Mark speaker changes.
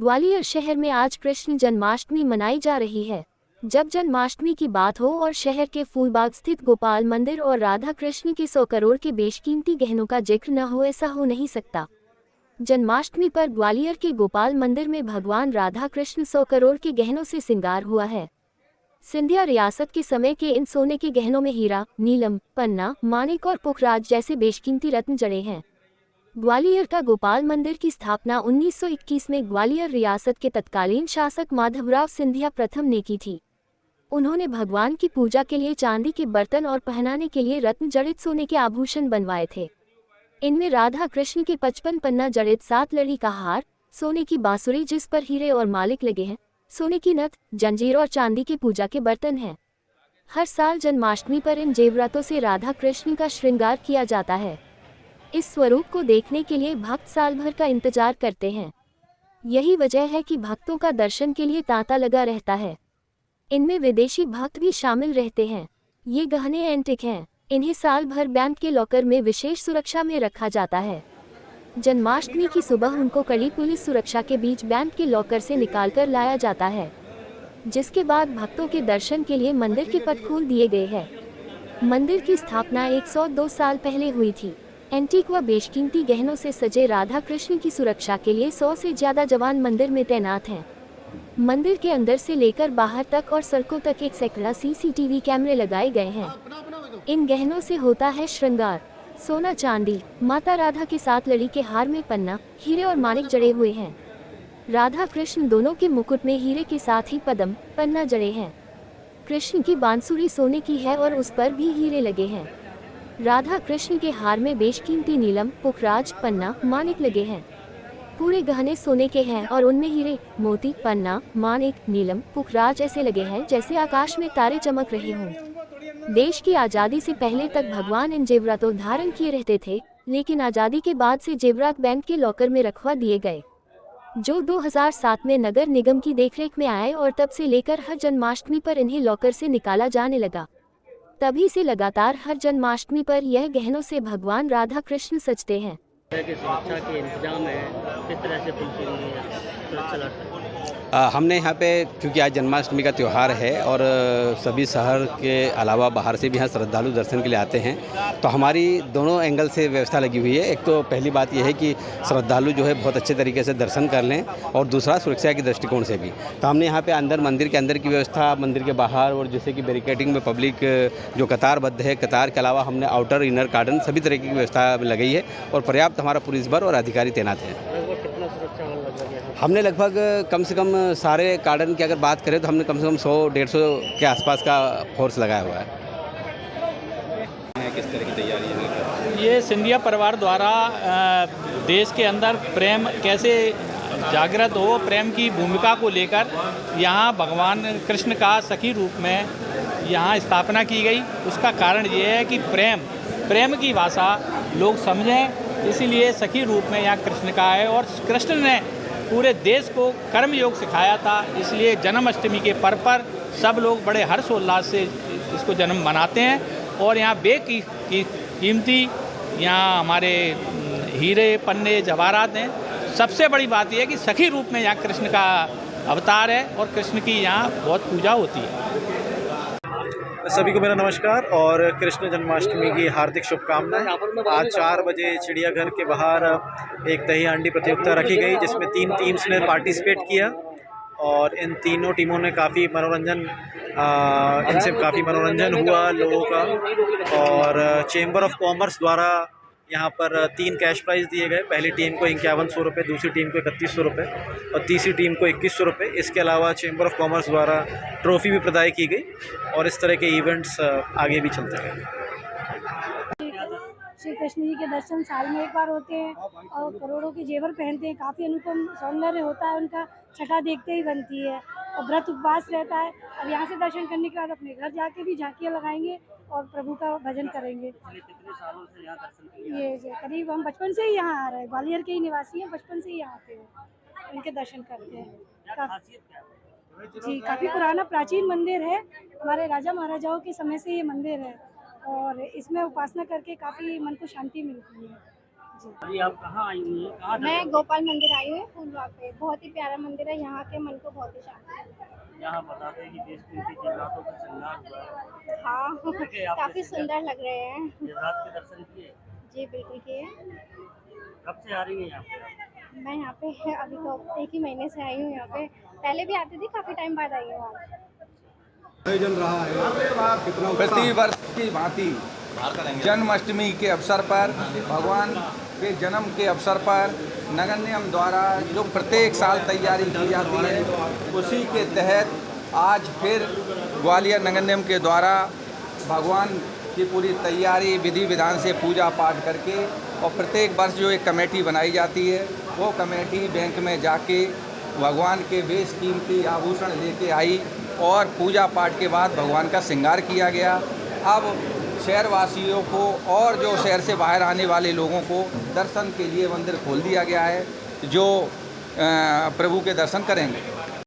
Speaker 1: ग्वालियर शहर में आज कृष्ण जन्माष्टमी मनाई जा रही है। जब जन्माष्टमी की बात हो और शहर के फूलबाग स्थित गोपाल मंदिर और राधा कृष्ण के 100 करोड़ के बेशकीमती गहनों का जिक्र न हो, ऐसा हो नहीं सकता। जन्माष्टमी पर ग्वालियर के गोपाल मंदिर में भगवान राधा कृष्ण 100 करोड़ के गहनों से श्रृंगार हुआ है। सिंधिया रियासत के समय के इन सोने के गहनों में हीरा, नीलम, पन्ना, माणिक और पुखराज जैसे बेशकीमती रत्न जड़े हैं। ग्वालियर का गोपाल मंदिर की स्थापना 1921 में ग्वालियर रियासत के तत्कालीन शासक माधवराव सिंधिया प्रथम ने की थी। उन्होंने भगवान की पूजा के लिए चांदी के बर्तन और पहनाने के लिए रत्न जड़ित सोने के आभूषण बनवाए थे। इनमें राधा कृष्ण के 55 पन्ना जड़ित 7 लड़ी का हार, सोने की बांसुरी जिस पर हीरे और मालिक लगे हैं, सोने की नथ, जंजीर और चांदी की पूजा के बर्तन हैं। हर साल जन्माष्टमी पर इन जेवरातों से राधा कृष्ण का श्रृंगार किया जाता है। इस स्वरूप को देखने के लिए भक्त साल भर का इंतजार करते हैं। यही वजह है कि भक्तों का दर्शन के लिए तांता लगा रहता है। इनमें विदेशी भक्त भी शामिल रहते हैं। ये गहने एंटिक हैं। इन्हें साल भर बैंक के लॉकर में विशेष सुरक्षा में रखा जाता है। जन्माष्टमी की सुबह उनको कड़ी पुलिस सुरक्षा के बीच बैंक के लॉकर से निकालकर लाया जाता है, जिसके बाद भक्तों के दर्शन के लिए मंदिर के पट खोल दिए गए हैं। मंदिर की स्थापना 102 साल पहले हुई थी। एंटीक व बेशकीमती गहनों से सजे राधा कृष्ण की सुरक्षा के लिए 100 से ज्यादा जवान मंदिर में तैनात हैं। मंदिर के अंदर से लेकर बाहर तक और सड़कों तक एक सैकड़ा सीसीटीवी कैमरे लगाए गए हैं। इन गहनों से होता है श्रृंगार। सोना चांदी, माता राधा के 7 लड़ी के हार में पन्ना, हीरे और माणिक जड़े हुए हैं। राधा कृष्ण दोनों के मुकुट में हीरे के साथ ही पद्म, पन्ना जड़े हैं। कृष्ण की बांसुरी सोने की है और उस पर भी हीरे लगे हैं। राधा कृष्ण के हार में बेशकीमती नीलम, पुखराज, पन्ना, माणिक लगे हैं। पूरे गहने सोने के हैं और उनमें हीरे, मोती, पन्ना, माणिक, नीलम, पुखराज ऐसे लगे हैं जैसे आकाश में तारे चमक रहे हों। देश की आज़ादी से पहले तक भगवान इन जेवरातों धारण किए रहते थे, लेकिन आज़ादी के बाद से जेवरात बैंक के लॉकर में रखवा दिए गए, जो 2007 में नगर निगम की देखरेख में आए और तब से लेकर हर जन्माष्टमी पर इन्हें लॉकर से निकाला जाने लगा। तभी से लगातार हर जन्माष्टमी पर यह गहनों से भगवान राधा कृष्ण सजते हैं।
Speaker 2: सुरक्षा के इंतजाम है, किस तरह से सुरक्षा
Speaker 3: हमने यहाँ पे, क्योंकि आज जन्माष्टमी का त्यौहार है और सभी शहर के अलावा बाहर से भी यहाँ श्रद्धालु दर्शन के लिए आते हैं, तो हमारी दोनों एंगल से व्यवस्था लगी हुई है। एक तो पहली बात यह है कि श्रद्धालु जो है बहुत अच्छे तरीके से दर्शन कर लें, और दूसरा सुरक्षा के दृष्टिकोण से भी। तो हमने यहाँ पे अंदर मंदिर के अंदर की व्यवस्था, मंदिर के बाहर और जैसे कि बैरिकेडिंग में पब्लिक जो कतारबद्ध है, कतार के अलावा हमने आउटर इनर गार्डन सभी तरह की व्यवस्था लगाई है और पर्याप्त हमारा पुलिस बल और अधिकारी तैनात है। हमने लगभग कम से कम सारे गार्डन की अगर बात करें तो हमने कम से कम 100-150 के आसपास का फोर्स लगाया हुआ है। किस तरह की तैयारी है?
Speaker 4: ये सिंधिया परिवार द्वारा देश के अंदर प्रेम कैसे जागृत हो, प्रेम की भूमिका को लेकर यहाँ भगवान कृष्ण का सखी रूप में यहाँ स्थापना की गई। उसका कारण ये है कि प्रेम की भाषा लोग समझें, इसीलिए सखी रूप में यहाँ कृष्ण का है। और कृष्ण ने पूरे देश को कर्म योग सिखाया था, इसलिए जन्माष्टमी के पर्व पर सब लोग बड़े हर्षोल्लास से इसको जन्म मनाते हैं। और यहाँ कीमती यहाँ हमारे हीरे, पन्ने, जवाहरात हैं। सबसे बड़ी बात यह है कि सखी रूप में यहाँ कृष्ण का अवतार है और कृष्ण की यहाँ बहुत पूजा होती है।
Speaker 5: सभी को मेरा नमस्कार और कृष्ण जन्माष्टमी की हार्दिक शुभकामनाएं। आज 4 बजे चिड़ियाघर के बाहर एक दही हांडी प्रतियोगिता रखी गई, जिसमें 3 टीम्स ने पार्टिसिपेट किया और इन तीनों टीमों ने काफ़ी मनोरंजन हुआ लोगों का। और चेंबर ऑफ कॉमर्स द्वारा यहाँ पर 3 कैश प्राइज़ दिए गए। पहली टीम को 5100 रुपये, दूसरी टीम को 3100 रुपये और तीसरी टीम को 2100 रुपये। इसके अलावा चेंबर ऑफ कॉमर्स द्वारा ट्रॉफ़ी भी प्रदान की गई और इस तरह के इवेंट्स आगे भी चलते रहेंगे।
Speaker 6: श्री कृष्ण जी के दर्शन साल में एक बार होते हैं और करोड़ों के जेवर पहनते हैं। काफ़ी अनुपम सौंदर्य होता है उनका, छटा देखते ही बनती है। और व्रत उपवास रहता है। अब यहाँ से दर्शन करने के बाद अपने घर जाके भी झांकियाँ लगाएंगे और प्रभु का भजन करेंगे।
Speaker 2: कितने सालों से यहाँ दर्शन
Speaker 6: ये करीब हम बचपन से ही यहाँ आ रहे हैं, ग्वालियर के ही निवासी हैं, बचपन से ही यहाँ आते हैं, इनके दर्शन करते हैं। जी, काफ़ी पुराना प्राचीन मंदिर है, हमारे राजा महाराजाओं के समय से ये मंदिर है और इसमें उपासना करके काफ़ी मन को शांति मिलती है।
Speaker 2: अभी आप कहाँ आई हुई हैं, कहाँ
Speaker 7: मैं गोपाल मंदिर आई हूँ फूलबाग पे। बहुत ही प्यारा मंदिर है, यहाँ के मन को बहुत ही शांति मिलती है।
Speaker 2: यहाँ बताते हैं कि देश कीमती जन्नातों से श्रृंगार हुआ है।
Speaker 7: हाँ
Speaker 2: देखिए, आपने
Speaker 7: काफ़ी सुंदर लग रहे हैं।
Speaker 2: ये रात के दर्शन किए?
Speaker 7: जी बिल्कुल किए।
Speaker 2: कब से आ रही हैं यहाँ पे?
Speaker 7: मैं यहाँ पे अभी तो 1 ही महीने से आई हूँ यहाँ पे। पहले भी आती थी, काफ़ी टाइम बाद आई हूँ आज।
Speaker 8: आयोजन रहा है कितना
Speaker 9: प्रति वर्ष की भांति जन्माष्टमी के अवसर पर भगवान के जन्म के अवसर पर नगर निगम द्वारा जो प्रत्येक साल तैयारी की जाती है, उसी के तहत आज फिर ग्वालियर नगर निगम के द्वारा भगवान की पूरी तैयारी विधि विधान से पूजा पाठ करके और प्रत्येक वर्ष जो एक कमेटी बनाई जाती है, वो कमेटी बैंक में जाके भगवान के बेश कीमती आभूषण लेके आई और पूजा पाठ के बाद भगवान का श्रृंगार किया गया। अब शहरवासियों को और जो शहर से बाहर आने वाले लोगों को दर्शन के लिए मंदिर खोल दिया गया है, जो प्रभु के दर्शन करेंगे।